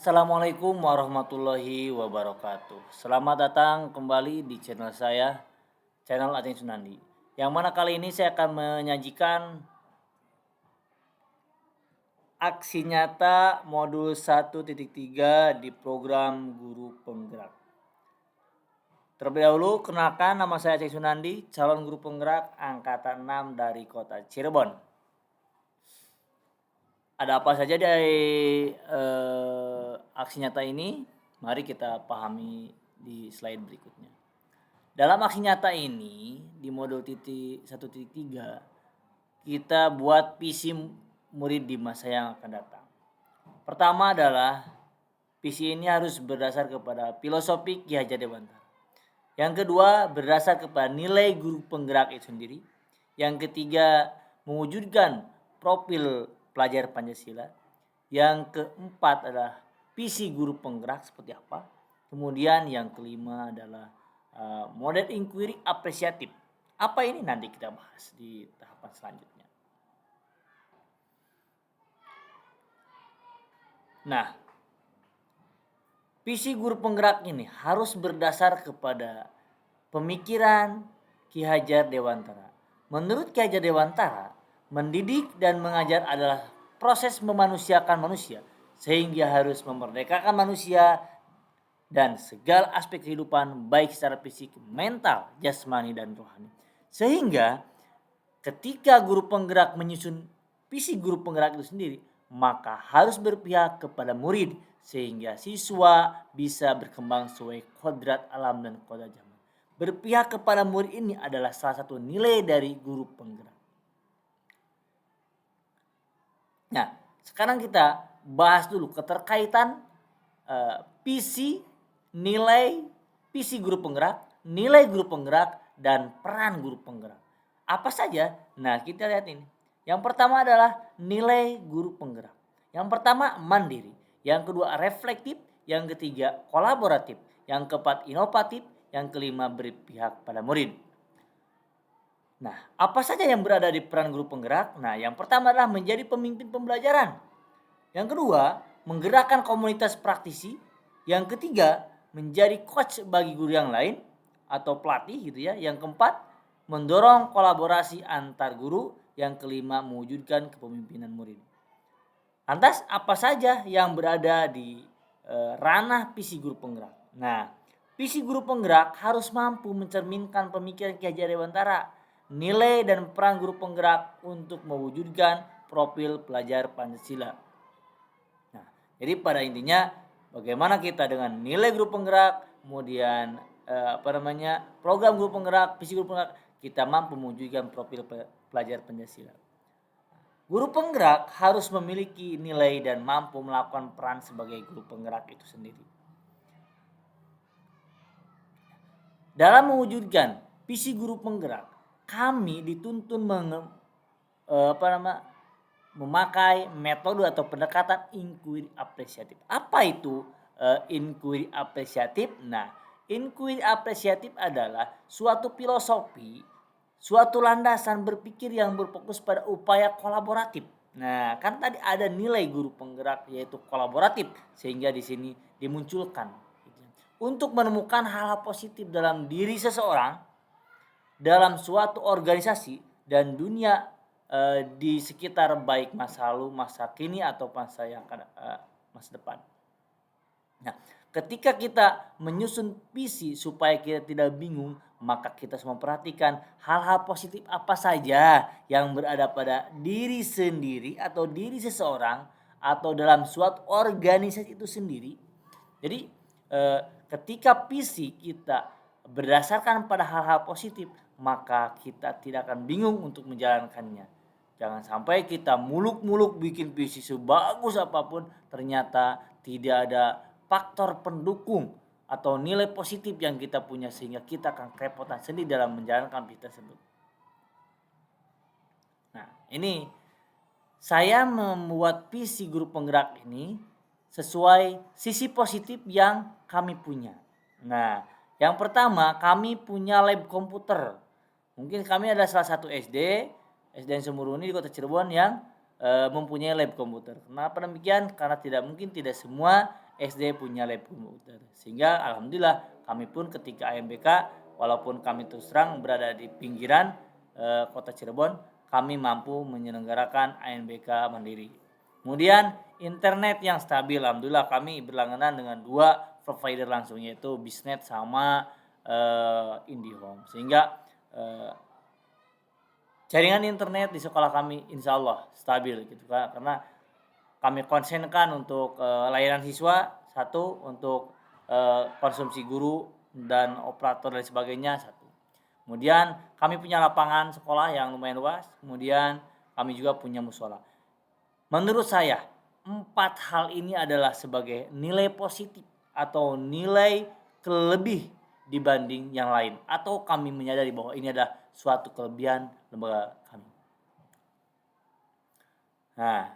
Assalamualaikum warahmatullahi wabarakatuh. Selamat datang kembali di channel saya, channel Aceh Sunandi. Yang mana kali ini saya akan menyajikan aksi nyata modul 1.3 di program Guru Penggerak. Terlebih dahulu, kenalkan nama saya Aceh Sunandi, calon guru penggerak angkatan 6 dari kota Cirebon. Ada apa saja dari aksi nyata ini? Mari kita pahami di slide berikutnya. Dalam aksi nyata ini di modul 1.3 kita buat visi murid di masa yang akan datang. Pertama adalah visi ini harus berdasar kepada filosofi Ki Hajar Dewantara. Yang kedua berdasar kepada nilai guru penggerak itu sendiri. Yang ketiga mewujudkan profil pelajar Pancasila. Yang keempat adalah visi guru penggerak seperti apa. Kemudian yang kelima adalah model inquiry apresiatif. Apa ini nanti kita bahas di tahapan selanjutnya. Nah, visi guru penggerak ini harus berdasar kepada pemikiran Ki Hajar Dewantara. Menurut Ki Hajar Dewantara, mendidik dan mengajar adalah proses memanusiakan manusia, sehingga harus memerdekakan manusia dan segala aspek kehidupan baik secara fisik, mental, jasmani, dan rohani. Sehingga ketika guru penggerak menyusun visi guru penggerak itu sendiri, maka harus berpihak kepada murid sehingga siswa bisa berkembang sesuai kodrat alam dan kodrat zaman. Berpihak kepada murid ini adalah salah satu nilai dari guru penggerak. Nah, sekarang kita bahas dulu keterkaitan visi, nilai, visi guru penggerak, nilai guru penggerak, dan peran guru penggerak. Apa saja? Nah, kita lihat ini. Yang pertama adalah nilai guru penggerak. Yang pertama mandiri, yang kedua reflektif, yang ketiga kolaboratif, yang keempat inovatif, yang kelima berpihak pada murid. Nah, apa saja yang berada di peran guru penggerak? Nah, yang pertama adalah menjadi pemimpin pembelajaran. Yang kedua, menggerakkan komunitas praktisi. Yang ketiga, menjadi coach bagi guru yang lain atau pelatih gitu ya. Yang keempat, mendorong kolaborasi antar guru. Yang kelima, mewujudkan kepemimpinan murid. Lantas, apa saja yang berada di ranah visi guru penggerak? Nah, visi guru penggerak harus mampu mencerminkan pemikiran Ki Hajar Dewantara, nilai dan peran guru penggerak untuk mewujudkan profil pelajar Pancasila. Nah, jadi pada intinya bagaimana kita dengan nilai guru penggerak, kemudian program guru penggerak, visi guru penggerak, kita mampu mewujudkan profil pelajar Pancasila. Guru penggerak harus memiliki nilai dan mampu melakukan peran sebagai guru penggerak itu sendiri. Dalam mewujudkan visi guru penggerak, kami dituntun memakai metode atau pendekatan inquiry apresiatif. Apa itu inquiry apresiatif? Nah, inquiry apresiatif adalah suatu filosofi, suatu landasan berpikir yang berfokus pada upaya kolaboratif. Nah, kan tadi ada nilai guru penggerak yaitu kolaboratif, sehingga di sini dimunculkan untuk menemukan hal-hal positif dalam diri seseorang, dalam suatu organisasi dan dunia di sekitar baik masa lalu, masa kini atau masa yang akan masa depan. Nah, ketika kita menyusun visi supaya kita tidak bingung, maka kita harus memperhatikan hal-hal positif apa saja yang berada pada diri sendiri atau diri seseorang atau dalam suatu organisasi itu sendiri. Jadi ketika visi kita berdasarkan pada hal-hal positif, maka kita tidak akan bingung untuk menjalankannya. Jangan sampai kita muluk-muluk bikin visi sebagus apapun, ternyata tidak ada faktor pendukung atau nilai positif yang kita punya sehingga kita akan kerepotan sendiri dalam menjalankan visi tersebut. Nah, ini saya membuat visi guru penggerak ini sesuai sisi positif yang kami punya. Nah, yang pertama kami punya lab komputer. Mungkin kami ada salah satu SDN Sumuruni di kota Cirebon yang mempunyai lab komputer. Kenapa demikian? Karena tidak semua SD punya lab komputer. Sehingga alhamdulillah kami pun ketika AMBK, walaupun kami terus terang berada di pinggiran kota Cirebon, kami mampu menyelenggarakan AMBK mandiri. Kemudian internet yang stabil, alhamdulillah kami berlangganan dengan 2 provider langsung, yaitu Bisnet sama IndiHome. Sehingga jaringan internet di sekolah kami insya Allah stabil gitu kan, karena kami konsenkan untuk layanan siswa satu, untuk konsumsi guru dan operator dan sebagainya satu. Kemudian kami punya lapangan sekolah yang lumayan luas, kemudian kami juga punya musola. Menurut saya 4 hal ini adalah sebagai nilai positif atau nilai kelebih dibanding yang lain, atau kami menyadari bahwa ini adalah suatu kelebihan lembaga kami. Nah,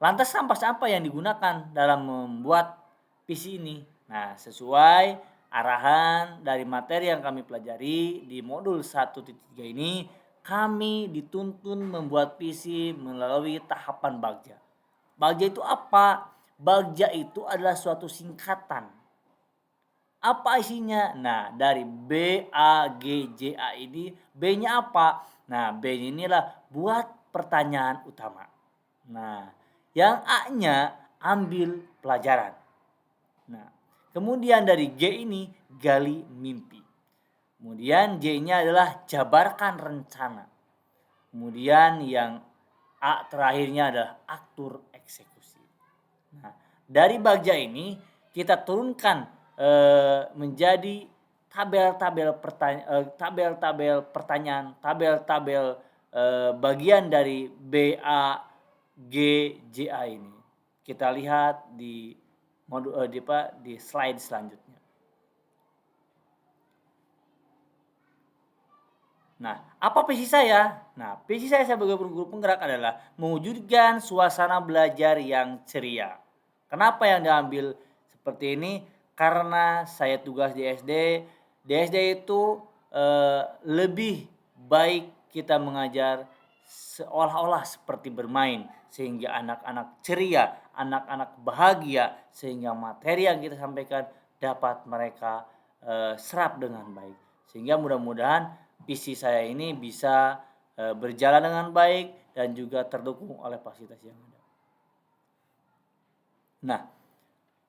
lantas sampah-sampah yang digunakan dalam membuat PC ini. Nah, sesuai arahan dari materi yang kami pelajari di modul 1.3 ini, kami dituntun membuat PC melalui tahapan Bagja. Bagja itu apa? Bagja itu adalah suatu singkatan. Apa isinya? Nah, dari BAGJA ini, B-nya apa? Nah, B-nya inilah buat pertanyaan utama. Nah, yang A-nya ambil pelajaran. Nah, kemudian dari G ini gali mimpi. Kemudian J-nya adalah jabarkan rencana. Kemudian yang A terakhirnya adalah atur eksekusi. Nah, dari Bagja ini kita turunkan menjadi tabel-tabel pertanyaan, tabel-tabel bagian dari BAGJA ini. Kita lihat di modul di slide selanjutnya. Nah, apa visi saya? Nah, visi saya sebagai guru penggerak adalah mewujudkan suasana belajar yang ceria. Kenapa yang diambil seperti ini? Karena saya tugas di SD. Di SD itu lebih baik kita mengajar seolah-olah seperti bermain, sehingga anak-anak ceria, anak-anak bahagia, sehingga materi yang kita sampaikan dapat mereka serap dengan baik. Sehingga mudah-mudahan visi saya ini bisa berjalan dengan baik dan juga terdukung oleh fasilitas yang ada. Nah,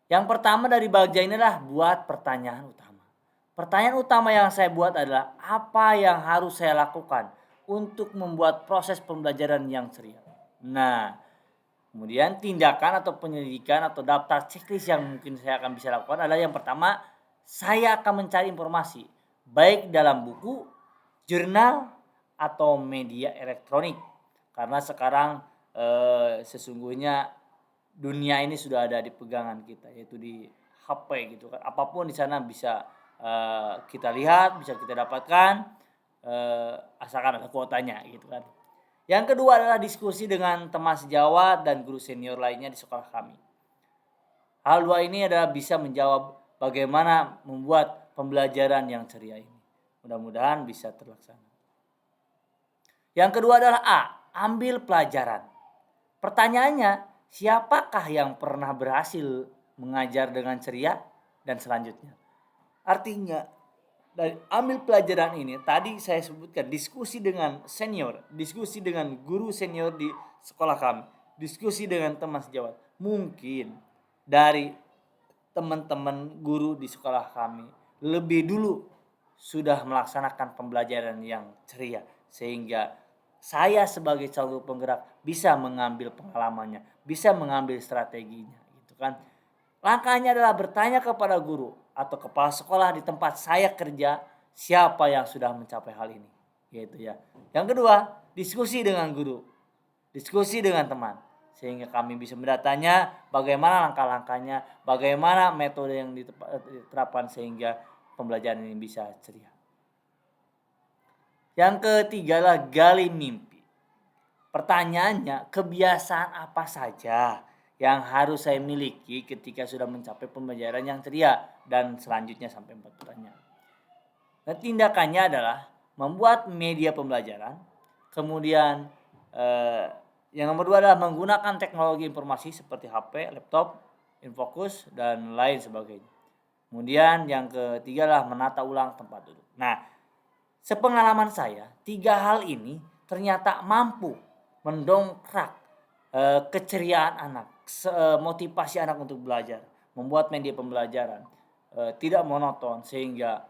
yang pertama dari Bagja ini adalah buat pertanyaan utama. Pertanyaan utama yang saya buat adalah apa yang harus saya lakukan untuk membuat proses pembelajaran yang ceria. Nah, kemudian tindakan atau penyelidikan atau daftar checklist yang mungkin saya akan bisa lakukan adalah yang pertama, saya akan mencari informasi baik dalam buku, jurnal, atau media elektronik. Karena sekarang sesungguhnya dunia ini sudah ada di pegangan kita, yaitu di HP gitu kan. Apapun di sana bisa kita lihat, bisa kita dapatkan, asalkan ada kuotanya gitu kan. Yang kedua adalah diskusi dengan teman sejawat dan guru senior lainnya di sekolah kami. Hal dua ini adalah bisa menjawab bagaimana membuat pembelajaran yang ceria ini. Mudah-mudahan bisa terlaksana. Yang kedua adalah A, ambil pelajaran. Pertanyaannya, siapakah yang pernah berhasil mengajar dengan ceria? Dan selanjutnya. Artinya, dari ambil pelajaran ini, tadi saya sebutkan diskusi dengan senior, diskusi dengan guru senior di sekolah kami, diskusi dengan teman sejawat. Mungkin dari teman-teman guru di sekolah kami lebih dulu sudah melaksanakan pembelajaran yang ceria, sehingga saya sebagai calon penggerak bisa mengambil pengalamannya, bisa mengambil strateginya gitu kan. Langkahnya adalah bertanya kepada guru atau kepala sekolah di tempat saya kerja, siapa yang sudah mencapai hal ini, gitu ya. Yang kedua, diskusi dengan guru, diskusi dengan teman, sehingga kami bisa mendatanya bagaimana langkah-langkahnya, bagaimana metode yang diterapkan sehingga pembelajaran ini bisa ceria. Yang ketiga adalah gali mimpi. Pertanyaannya, kebiasaan apa saja yang harus saya miliki ketika sudah mencapai pembelajaran yang ceria, dan selanjutnya sampai 4 pertanyaan. Nah, tindakannya adalah membuat media pembelajaran, kemudian yang nomor 2 adalah menggunakan teknologi informasi seperti HP, laptop, infokus, dan lain sebagainya. Kemudian yang ketiga adalah menata ulang tempat duduk. Nah, sepengalaman saya, 3 hal ini ternyata mampu mendongkrak keceriaan anak, motivasi anak untuk belajar, membuat media pembelajaran tidak monoton, sehingga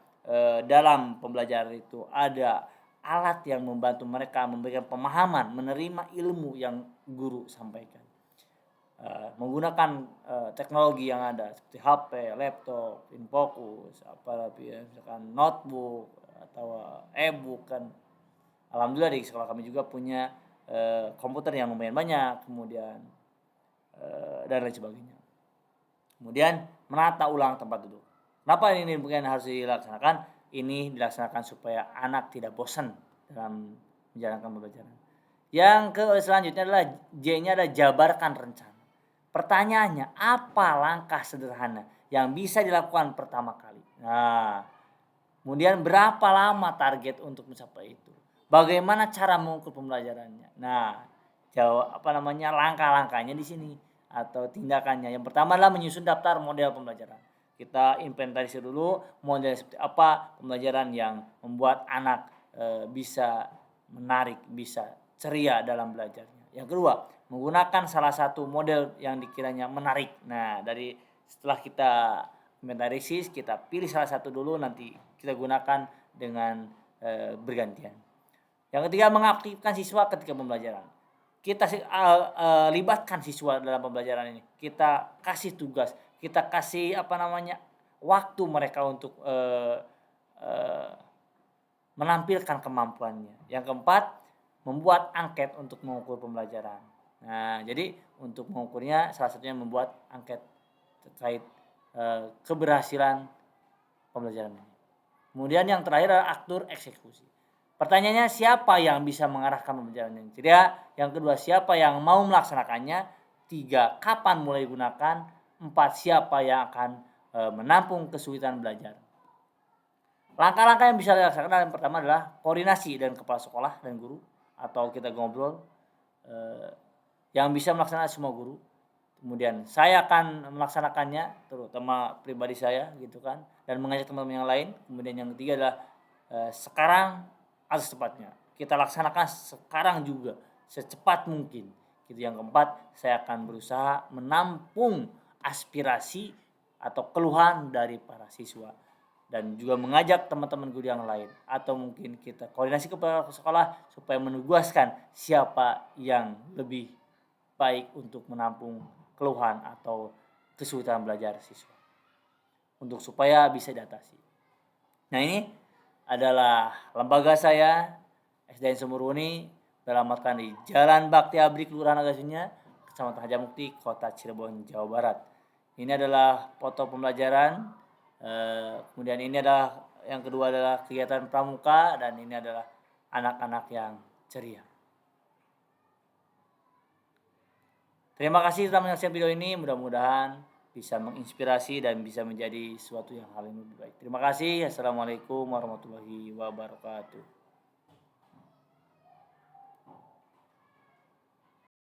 dalam pembelajaran itu ada alat yang membantu mereka memberikan pemahaman, menerima ilmu yang guru sampaikan. Menggunakan teknologi yang ada seperti HP, laptop, infokus, apalagi misalkan notebook atau e-book kan. Alhamdulillah di sekolah kami juga punya komputer yang lumayan banyak, kemudian dan lain sebagainya. Kemudian menata ulang tempat duduk. Kenapa ini mungkin harus dilaksanakan? Ini dilaksanakan supaya anak tidak bosan dalam menjalankan pembelajaran. Yang selanjutnya adalah J-nya adalah jabarkan rencana. Pertanyaannya, apa langkah sederhana yang bisa dilakukan pertama kali? Nah, kemudian berapa lama target untuk mencapai itu? Bagaimana cara mengukur pembelajarannya? Nah, langkah-langkahnya di sini atau tindakannya. Yang pertama adalah menyusun daftar model pembelajaran. Kita inventarisir dulu model seperti apa pembelajaran yang membuat anak bisa menarik, bisa ceria dalam belajarnya. Yang kedua, menggunakan salah satu model yang dikiranya menarik. Nah, setelah kita inventarisir, kita pilih salah satu dulu, nanti kita gunakan dengan bergantian. Yang ketiga, mengaktifkan siswa ketika pembelajaran. Kita libatkan siswa dalam pembelajaran ini. Kita kasih tugas, kita kasih waktu mereka untuk menampilkan kemampuannya. Yang keempat, membuat angket untuk mengukur pembelajaran. Nah, jadi untuk mengukurnya salah satunya membuat angket terkait keberhasilan pembelajaran ini. Kemudian yang terakhir adalah atur eksekusi. Pertanyaannya, siapa yang bisa mengarahkan pembelajaran ini? Jadi yang kedua, siapa yang mau melaksanakannya? 3, kapan mulai digunakan? 4, siapa yang akan menampung kesulitan belajar? Langkah-langkah yang bisa dilaksanakan yang pertama adalah koordinasi dengan kepala sekolah dan guru, atau kita ngobrol yang bisa melaksanakan semua guru. Kemudian saya akan melaksanakannya, terutama pribadi saya gitu kan, dan mengajak teman-teman yang lain. Kemudian yang ketiga adalah sekarang atau secepatnya kita laksanakan sekarang juga secepat mungkin. Gitu. Yang keempat, saya akan berusaha menampung aspirasi atau keluhan dari para siswa dan juga mengajak teman-teman guru yang lain, atau mungkin kita koordinasi kepada sekolah supaya menugaskan siapa yang lebih baik untuk menampung keluhan atau kesulitan belajar siswa untuk supaya bisa diatasi. Nah, ini adalah lembaga saya, SDN Sumuruni, beralamatkan di Jalan Bakti Abdi, Kelurahan Agasunya, Kecamatan Harjamukti, Kota Cirebon, Jawa Barat. Ini adalah foto pembelajaran. Kemudian ini adalah yang kedua adalah kegiatan pramuka, dan ini adalah anak-anak yang ceria. Terima kasih telah menyaksikan video ini. Mudah-mudahan bisa menginspirasi dan bisa menjadi suatu yang hal yang lebih baik. Terima kasih. Assalamualaikum warahmatullahi wabarakatuh.